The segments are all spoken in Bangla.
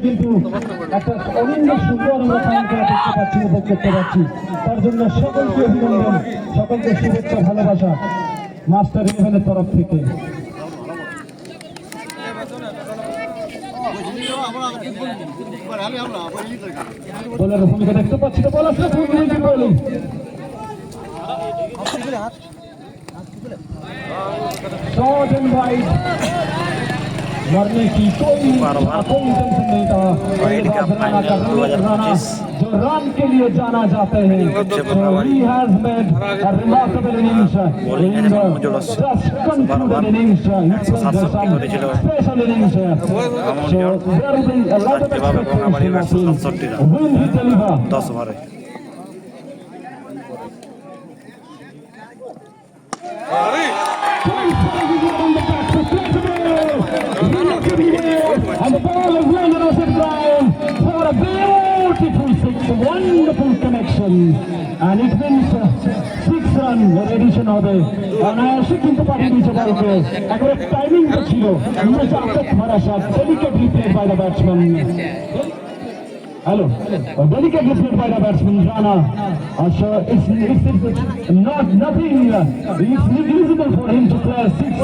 কিন্তু একটা অনন্য সুন্দর আমরা দেখতে পাচ্ছি, উপভোগ করতে পারছি। তার জন্য সকলকে অভিনন্দন, সকলকে শুভেচ্ছা, ভালোবাসা মাস্টার ইলেভেনের তরফ থেকে। বলার ভূমিকা দেখতে পাচ্ছি তো বল আসলে বলি शॉट एंड वाइड मरने की कोई टेंशन नहीं था। राना जो रन के लिए जाना जाते हैं, he has made a remarkable innings in the just concluded innings. Special innings. So there will be a lot of expectation. Will he deliver? And the ball is landed on the ground for a beautiful six, wonderful connection, and it wins 6 run addition of the অনায়াসে কিন্তু পাঠিয়ে দিয়েছে বলকে। একবারে টাইমিং তো ছিল, চাপের মারা shot, delicately played by the batsman. Hello, delicately played by the batsman Rana. So it's nothing. It's negligible for him to play 6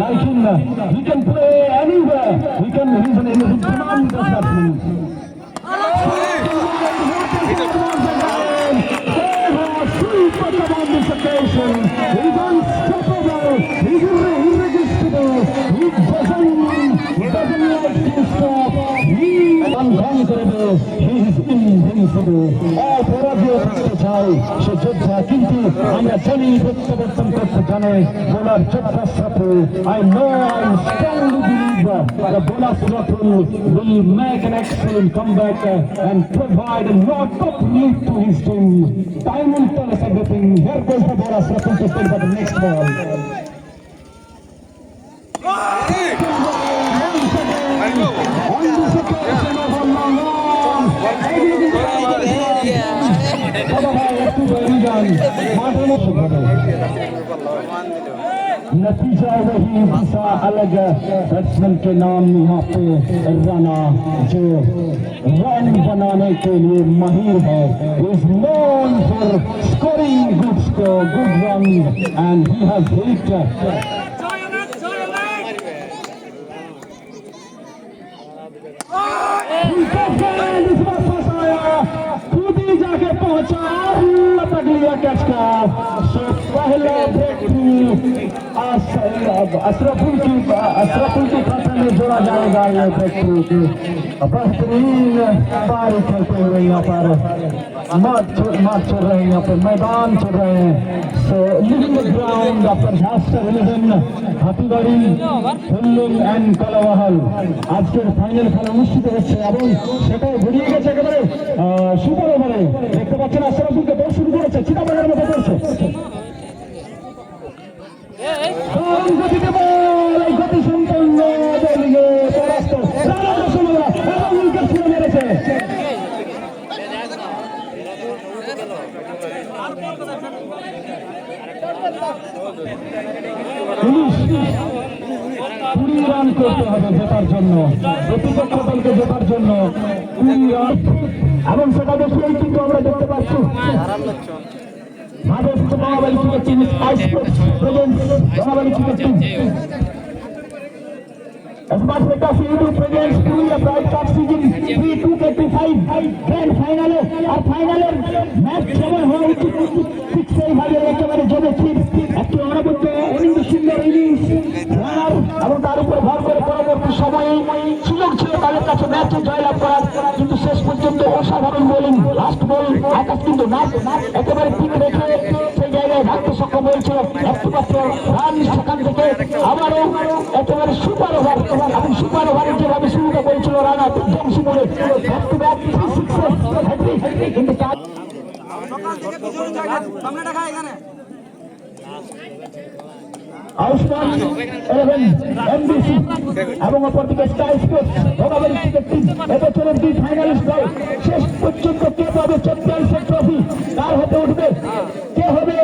like him. He can play anywhere. He's an tremendous batsman. Super on this occasion. He's unstoppable. He's irresistible. He doesn't like to stop. He is unconquerable. He is invincible. পরাজয় করতে চাই সে যোদ্ধা, কিন্তু আমরা জানি প্রত্যাবর্তন করতে জানে বোলার যোদ্ধা Shuffle. I strongly believe the bowler Ratul will make an excellent comeback and provide a lot of relief to his team. Time will tell us everything. Here goes the bowler Ratul to take the next ball. नतीजा वही दिशा अलग, बैट्समैन के नाम यहाँ पे राना जो रन बनाने के लिए माहिर है, is known for scoring good score, good run, and he has hit जाके पहुंचा, लपक लिया कैच का। पहला ब्रेक थ्रू अशरफुल की खाता में जोड़ा जाएगा। ये ब्रेक थ्रू की बेहतरीन पारी खेलते हुए यहाँ पर मार्च चल रहे हैं, यहाँ पर मैदान चल रहे हैं। सो लिविंग ग्राउंड पर मास्टर इलेवन হাতিবাড়ি ফুল্লুম অ্যান্ড কলাবাহাল আজকের ফাইনাল খেলা অনুষ্ঠিত হচ্ছে এবং সেটাও ঘুরিয়ে গেছে একেবারে সুপার ওভারে। দেখতে পাচ্ছেন আশরাফুলকে বল শুরু করেছে, চিতাবাঘের মতো করছে। গতিতে বল, এই গতি সম্পন্ন বলিয়ে পরাস্ত রানা বসুমরা এবং উইকেট ছুঁড়ে মেরেছে। কুড়ি রান করতে হবে জেতার জন্য, প্রতিপক্ষ দলকে জেতার জন্য 20 রান, এবং সেটা দেখেই কিন্তু আমরা দেখতে পাচ্ছি Maharashtra Mahabali cricket team Mahabali cricket team Smart Fantasy YouTube presents the broadcast season 3-2-5 grand final আর ফাইনালের ম্যাচ যেমন হওয়া উচিত ঠিক সেইভাবে একেবারে জমেছে। একটি অনবদ্য অনিন্দ সুন্দর ইনিংস রানার, এবং তার উপর ভর করে পরবর্তী সময়ে সুযোগ ছিল তাদের কাছে ম্যাচে জয়লাভ করার, কিন্তু শেষ পর্যন্ত অসাধারণ বোলিং, লাস্ট বল আকাশ কিন্তু না একেবারে ঠিক রেখে সেই জায়গায় ভাগতে সক্ষম হয়েছিল। একটিমাত্র রান সেখান থেকে আবারও একেবারে সুপার ওভার, এবং সুপার ওভারের যেভাবে শুরুটা করেছিল রানা ধ্বংসী করে back to back 3 sixes hat trick, কিন্তু আউসমান 11 এমবিসি এবং অপরদিকে স্কাই স্পোর্টস ভোগাবাড়ি ক্রিকেট টিম এবছরের 2 ফাইনালিস্ট দল। শেষ পর্যন্ত কে পাবে চ্যাম্পিয়নশিপ ট্রফি, কার হাতে উঠবে, কে হবে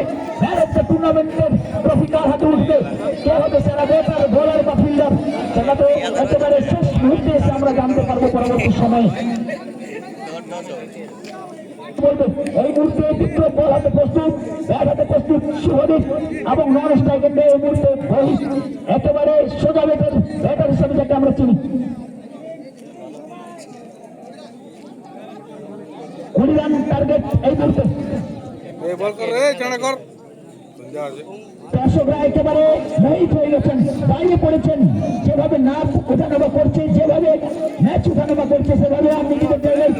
ম্যান অফ দ্য টুর্নামেন্টের ট্রফি কার হাতে উঠবে, কে হবে সেরা ব্যাটার বোলার বা ফিল্ডার, সেটা তো একেবারে শেষ মুহূর্তে এসে আমরা জানতে পারবো পরবর্তী সময়ে। এই মুহূর্তে বিক্রম বল হাতে প্রস্তুত, ব্যাট হাতে প্রস্তুত শুভদীপ এবং নন স্ট্রাইকার এই মুহূর্তে রোহিত একেবারে সোজা ব্যাটার হিসাবে যাকে আমরা চিনি। 20 রান টার্গেট এই মুহূর্তে। দর্শকরা একেবারে মোহিত হয়ে গেছেন, বাইরে পড়েছেন। যেভাবে নাচ ওঠানামা করছে, যেভাবে ম্যাচ ওঠানামা করছে, সেভাবে আপনি নিজেদের জায়গায়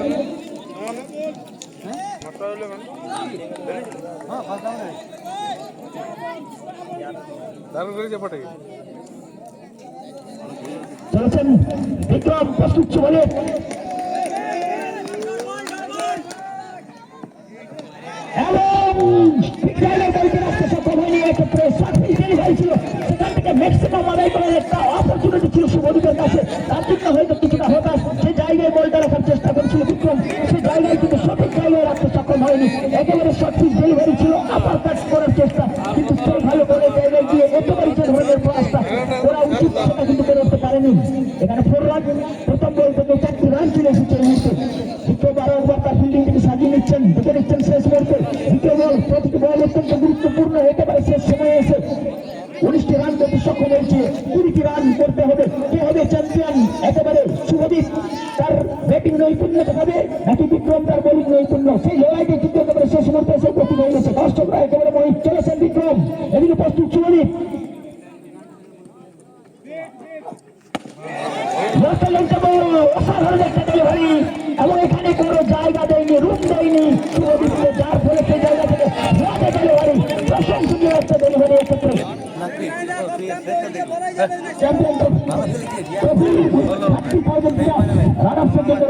চলেছেন। বিক্রম প্রস্তুত বলে ম্যাক্সিমাম আদায় করার একটা অপরচুনিটি ছিল শুভদীপের কাছে। তার জন্য হয়তো কিছুটা হতাশ, সে জায়গায় বলটা রাখার চেষ্টা করেছিল বিক্রম, সে জায়গায় কিন্তু সঠিক জায়গায় রাখতে সক্ষম হয়নি। একেবারে সঠিক ডেলিভারি ছিল, আপার কাট করার চেষ্টা, কিন্তু সেই ভালো করে জায়গায় গিয়ে একেবারে যে ধরনের প্রয়াসটা করা উচিত সেটা কিন্তু করে উঠতে পারেনি। এখানে 4 রান, প্রথম বল থেকে 4টি রান চলে এসেছে এই মুহূর্তে। দ্বিতীয় বারবার তার ফিল্ডিং থেকে সাজিয়ে নিচ্ছেন, দেখে নিচ্ছেন শেষ মুহূর্তে। দ্বিতীয় বল, প্রতিটি বল অত্যন্ত গুরুত্বপূর্ণ, একেবারে শেষ সময়ে এসে 19টি রান করতে সক্ষম হয়েছে। 20টি রান করতে হবে। কে হবে চ্যাম্পিয়ন? একেবারে শুভদীপ তার ব্যাটিং নৈপুণ্য দেখাবে নাকি বিক্রম তার বোলিং নৈপুণ্য? সেই লড়াইকে কিন্তু একেবারে শেষ মুহূর্তে এসে প্রতিভা এনেছে। দর্শকরা একেবারে মোহিত। চলেছেন বিক্রম, এদিকে প্রস্তুত শুভদীপ। অসাধারণ একটা ডেলিভারি, এবং এখানে কোনো জায়গা দেয়নি, রুম দেয়নি শুভদীপকে, যার ফলে সেই জায়গা থেকে ডেলিভারি, প্রশংসনীয় একটা ডেলিভারি। এক্ষেত্রে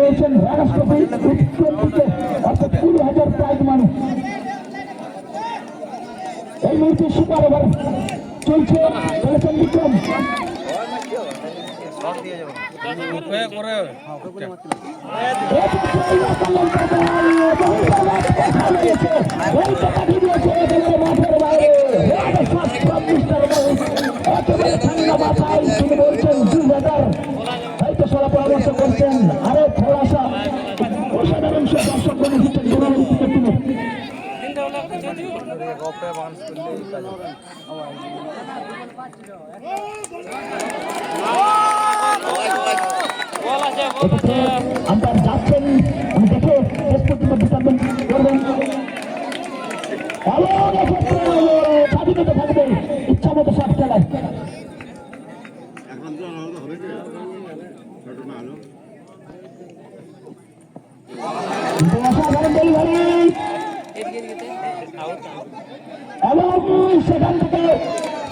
রয়েছেন রানার্স ট্রফি, অর্থাৎ 20,000 প্রাইজ মানি। এই মুহূর্তে সুপার ওভার চলছে, চলেছেন বিক্রম। হয়তো সরা পরামর্শ করছেন, আরো খোলাসা অসাধারণ সব দর্শক আমরা যাচ্ছেন, আমি দেখে শেষ পর্যন্ত বিচারবেন করবেন। স্বাধীনতা থাকবে, ইচ্ছা মতো সব খেলায়। অসাধারণ ডেলিভারি, এবং সেখান থেকে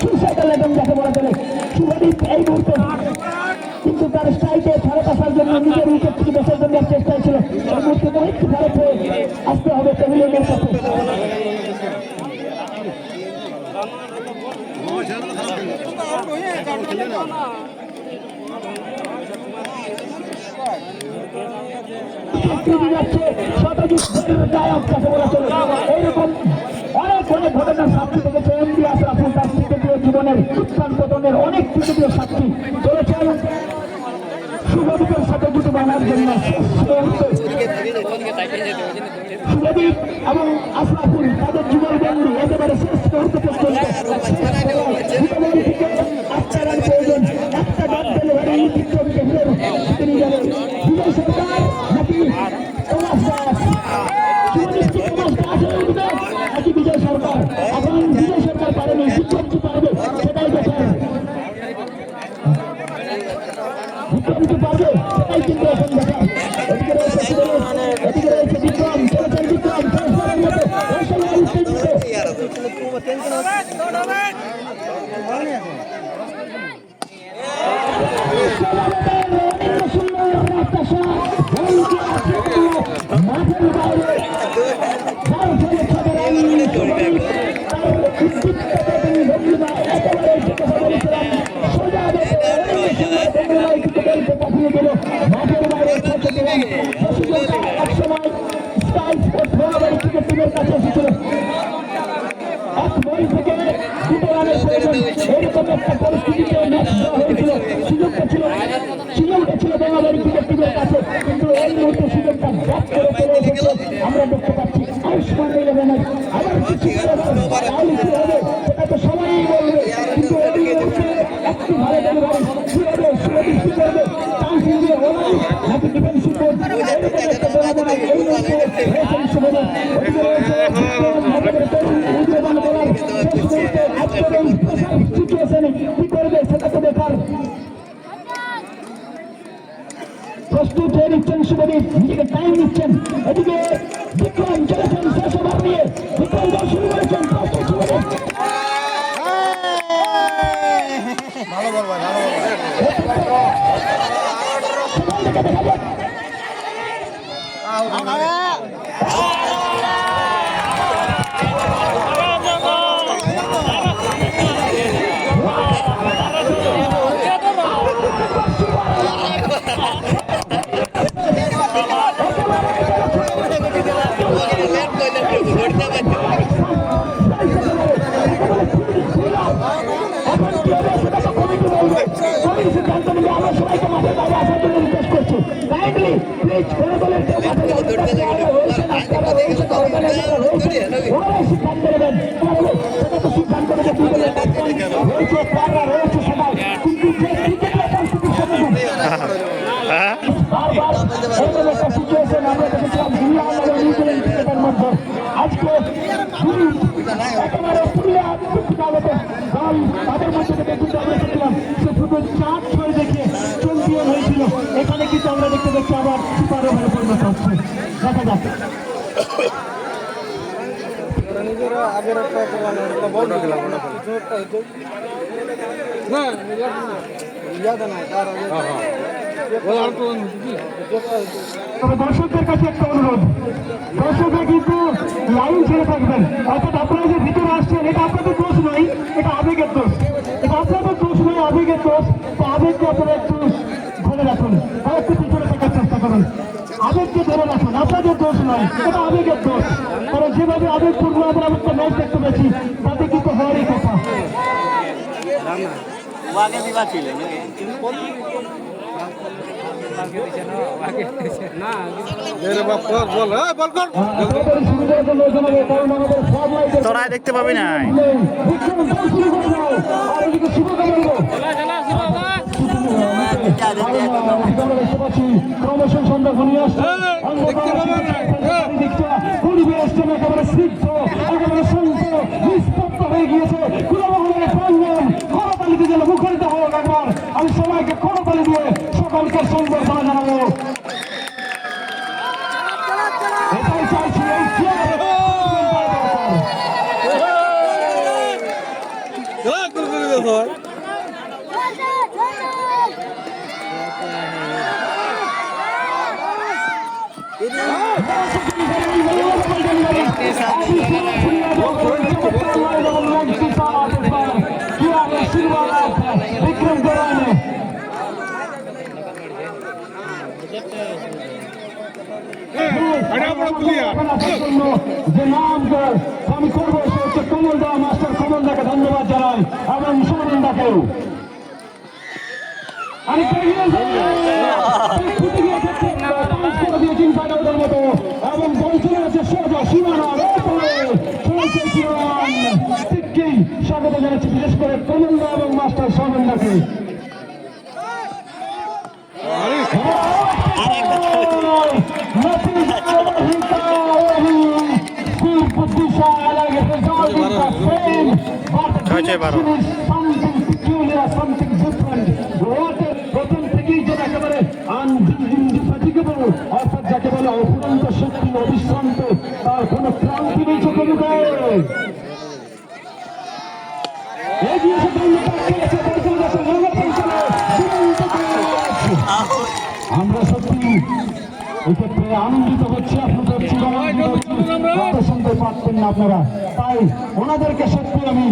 সুইসাইডাল এবং যাকে বলা চলে শুভদীপ এই মুহূর্তে কিন্তু তার স্ট্রাইকে ফেরত আসার জন্য নিজের উইকেট থেকে বসার জন্য চেষ্টায় ছিল। এই মুহূর্তে একটু ফেরত হয়ে আসতে হবে প্যাভিলিয়নের কাছে। এইরকম অনেক অনেক ঘটনার সাক্ষী থেকেছে এমডি আশরাফুল, তার ক্রিকেটীয় জীবনের উত্থান পতনের অনেক ক্রিকেটীয় সাক্ষী চলেছেন। শুভদীপের সাথে দুটো বানার জন্য শুভদীপ এবং আশরাফুল তাদের জীবন বন্ধু একেবারে শেষ মুহূর্তে প্রয়োজন। একটা ডাক ডেলিভারি বিক্রমকে বিজয় সরকার নাকি প্রভাস দাস, নাকি বিজয় সরকার? এখন বিজয় সরকার পারেনি, বিক্রম কি পারবে সেটাই দেখেন। বিক্রম কি পারবে সেটাই কিন্তু এখন দেখা। এদিকে রয়েছে এদিকে রয়েছে বিক্রম, চলেছেন বিক্রম মাঠের বাইরে একসময় স্কাই স্পোর্টস মহাবাড়ি ক্রিকেট টিমের কাছে এসেছিল। এক বল থেকে দুটো রানের প্রয়োজন, এরকম একটা পরিস্থিতিতে ম্যাচ দেওয়া হয়েছিল। সুযোগটা ছিল টিমের কাছে, কিন্তু এই মুহূর্তে সুযোগটা ব্যাক করে চলে এসেছে। আমরা দেখতে পাচ্ছি আয়ুষ্মান ইলেভেনের আবার কিছু তাহলে কি হবে সেটা তো সবাই বলবে, কিন্তু এই মুহূর্তে একটি ভালো ডেলিভারি কি হবে, সুরভি কি করবে, চান্স দিয়ে ওলাই নাকি ডিফেন্সিভ কোচ এরকম একটা বলা এই মুহূর্তে রয়েছেন সুরভি, ওদিকে রয়েছে উদীয়মান বলার শেষ মুহূর্তে আজকের এই সিচুয়েশনে কি করবে সেটা তো দেখার। প্রস্তুত হয়ে নিচ্ছেন সুরভি, নিজেকে টাইম নিচ্ছেন। এদিকে বিক্রম চলেছেন শেষ ওভার নিয়ে, বিক্রম দল শুরু করেছেন। প্রস্তুত সুরভি, ভালো বল ভাই, ভালো বল। সেখান থেকে দেখা যাক আজকে একেবারে তাদের মধ্যে থেকে কিন্তু আমরা দেখলাম সে শুধু 4-6 দেখে চ্যাম্পিয়ন হয়েছিল। এখানে কিন্তু আমরা দেখতে পাচ্ছি আবার সুপার ওভারে পরিণত হচ্ছে, দেখা যাক। আগের একটা বল দিলাম না ইয়াদা নাই তার তবে দর্শকদের কাছে একটা অনুরোধ, দর্শকরা কিন্তু লাইন ছেড়ে থাকবেন, অর্থাৎ আপনারা যে ভিতরে আসছেন এটা আপনাদের দোষ নয়, এটা আবেগের দোষ, এটা আপনাদের দোষ নয়, আবেগের দোষ। তো আবেগকে আপনারা একটু ধরে রাখুন, আর একটু পিছনে থাকার চেষ্টা করুন। আবেগকে ধরে রাখুন, আপনাদের দোষ নয়, এটা আবেগের দোষ। কারণ যেভাবে আবেগপূর্ণ আমরা একটা ম্যাচ দেখতে পেয়েছি তাতে কিন্তু হওয়ারই কথা। তোরাই দেখতে পাবি না। প্রমোশন সন্ধ্যা ঘনিয়ে আসছে, একেবারে স্নিগ্ধ, একেবারে শান্ত, নিস্তব্ধ হয়ে গিয়েছে। কুলাবাহনের প্রাঙ্গণ করতালিতে যেন মুখরিত হোক একবার। আমি সবাইকে করতালি দিয়ে সকলকে সুন্দর করে জানাবো, এটাই চাইছি। এই বিক্রম গোরানে যে নাম আমি করবো সে হচ্ছে কমল দা, মাস্টার কমল দাকে ধন্যবাদ জানাই এবং সুমন দাকেও। এবং বলছিলেন যে সোজা সীমানা স্বাগত জানাচ্ছি, বিশেষ করে কমল দা এবং মাস্টার সুমন দাকে। প্রথম থেকেই যেন একেবারে অর্থাৎ যাকে বলে অফুরন্ত শক্তি, অবিশ্রান্ত, তার কোনো ক্লান্তি নেই চোখে মুখে। আমরা সত্যি এক্ষেত্রে আনন্দিত হচ্ছি, আপনাদের শুনতে পারতেন না আপনারা, তাই ওনাদেরকে সত্যি আমি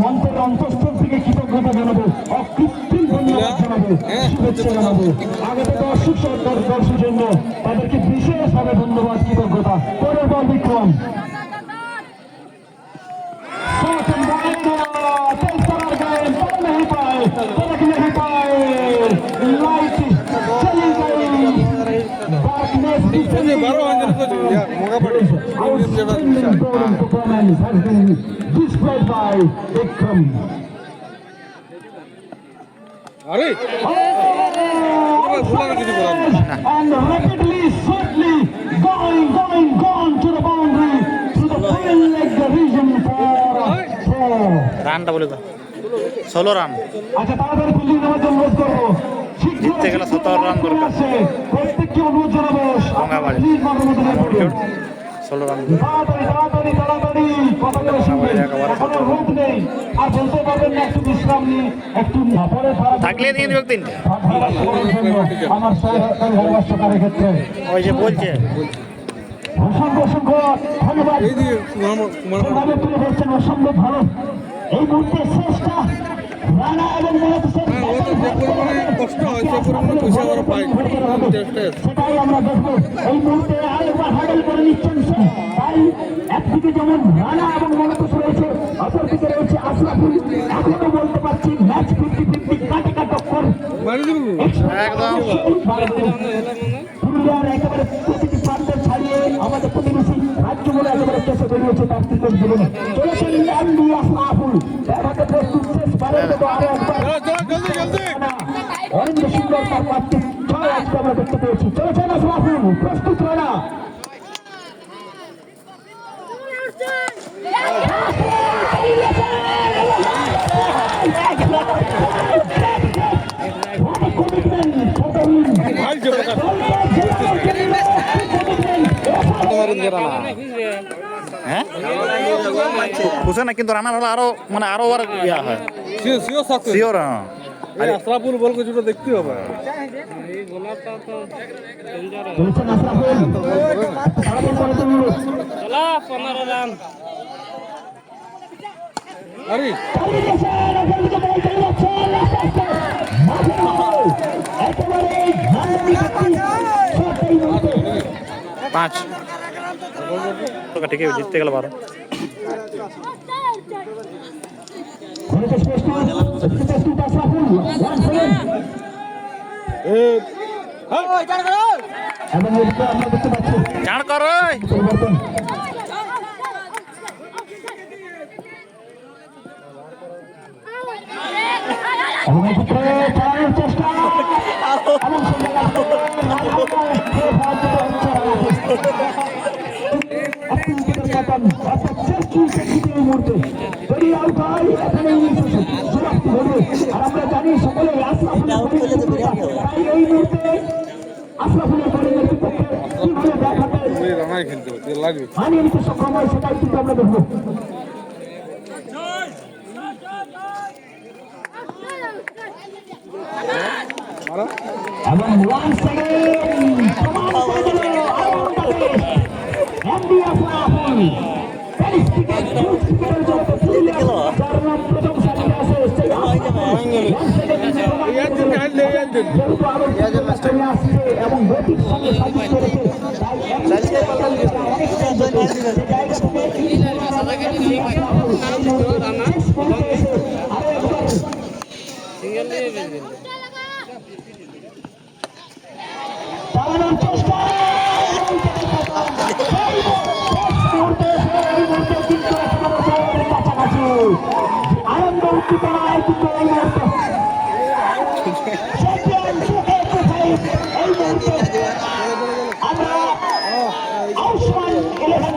মন্ত্রের অন্তঃস্থল থেকে কৃতজ্ঞতা জানাবো, অকৃত্রিম ধন্যবাদ জানাবো, শুভেচ্ছা জানাবো। আগে থেকে অসুখ দর্শকের জন্য তাদেরকে বিশেষভাবে ধন্যবাদ, কৃতজ্ঞতা। পরের বল বিক্রম नहीं पाए, नहीं पाए, लाइट चली गई। outstanding bowling performance has been displayed by Vikram. আরে And rapidly, swiftly gone to the boundary to the final leg region for four. রানটা বলে তো 16 রান আচ্ছা তাড়াতাড়ি ফিল্ডিং নেওয়ার জন্য অনুরোধ করবো। জিততে গেলে 17 রান দরকার। প্রত্যেককে অনুরোধ জানাবো গঙ্গাবাড়ি। প্লিজ মাঠের মধ্যে নেমে পড়ুন। 16 রান তাড়াতাড়ি কথা বলে শুনবেন। এখনো রোদ নেই আর বলতে পারবেন না একটু বিশ্রাম নিয়ে একটু পরে থাকলে দিয়ে দিবে তিনটে আমার সহকারী ভারবাসকারের ক্ষেত্রে ওই যে বলছে অসংখ্য ধন্যবাদ। এই দিয়ে যেভাবে তুলে ধরছেন অসম্ভব ভালো। এই মুহূর্তে শেষটা রানা এবং মূলত শেষ কষ্ট হয় সে পরিমাণে পয়সা আমরা পাই সেটাই আমরা দেখবো। এই মুহূর্তে আরেকবার হ্যান্ডেল করে নিচ্ছেন সে। তাই একদিকে যেমন রানা এবং মনোতোষ রয়েছে, অপরদিকে রয়েছে আশরাফুল। এখনো বলতে পারছি ম্যাচ 50-50 কাটাকা টক্কর। একদম পুরুলিয়ার একেবারে প্রতিটি প্রান্তের ছাড়িয়ে আমাদের প্রতিবেশী রাজ্য বলে একেবারে চেষ্টা বেরিয়েছে তার ক্রিকেট জীবনে। চলেছেন এমডি আশরাফুল। এভাবে প্রস্তুত শেষ বারের মতো আরো একবার অরেঞ্জ সুন্দর তার পাঁচটি ছয় আজকে আমরা দেখতে পেয়েছি। চলেছেন আশরাফুল, প্রস্তুত রানা। হ্যাঁ বুঝে না কিন্তু রানার হলে আরো মানে আরো আর ইয়া হয় শিওর। আশরাফুল বল কিছুটা দেখতে হবে। চলেছেন আশরাফুল। আরে পাঁচ ঠিক আছে জিততে গেল 12। চার কর চেষ্টা আমরা জানি সকলে এই মুহূর্তে আশরাফুলের বোলিংয়ের বিপক্ষে কিভাবে দেখাতে মানিয়ে নিতে সক্ষম হয় সেটাই কিন্তু আমরা দেখবো। এবং once again প্রমাণ করে দিল এমডি আশরাফুল। টেনিস ক্রিকেট ক্রিকেটের জগতে পুরুলিয়ার যার নাম প্রথম সারিতে আছে সেই আশরাফুল যেহেতু আরো চলে আসছে এবং গতির সঙ্গে সাজিয়ে করেছে তাই চালানোর চেষ্টা কাছাকাছি আনন্দ উদ্দীপনায় কিন্তু এই মুহূর্তে আমরা আউসমান 11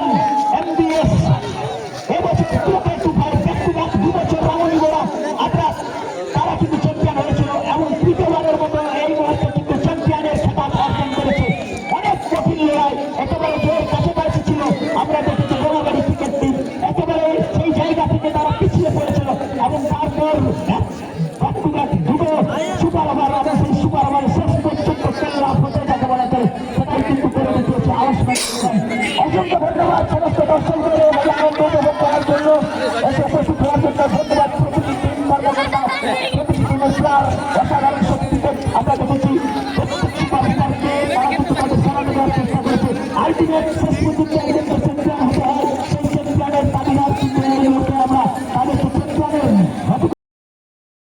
MBS এবছর 2-5 ব্যাক টু ব্যাক 2 বছর রামনি গোড়া আমরা তারা কিন্তু চ্যাম্পিয়ন হয়েছিল এবং তৃতীয়বারের মতো এই মুহূর্তে কিন্তু চ্যাম্পিয়নের খেতাব অর্জন করেছে। অনেক কঠিন লড়াই একেবারে জয়ের কাছাকাছি ছিল। আমরা দেখেছি গঙ্গাবাড়ি ক্রিকেট টিম একেবারে সেই জায়গা থেকে তারা পিছিয়ে পড়েছিল এবং তারপর দুটো সুপার ওভার এবং সেই সুপার ওভারের শেষ পর্যন্ত খেলা হতে যাকে বলা যায় সেটাই কিন্তু করে দিয়েছে আউসমান। অসংখ্য ধন্যবাদ সমস্ত দর্শকদের আনন্দ উপভোগ করার জন্য এসে উপস্থিত হওয়ার জন্য ধন্যবাদ প্রতিটি টিম কর্মকর্তা প্রতিটি টিমের প্লেয়ার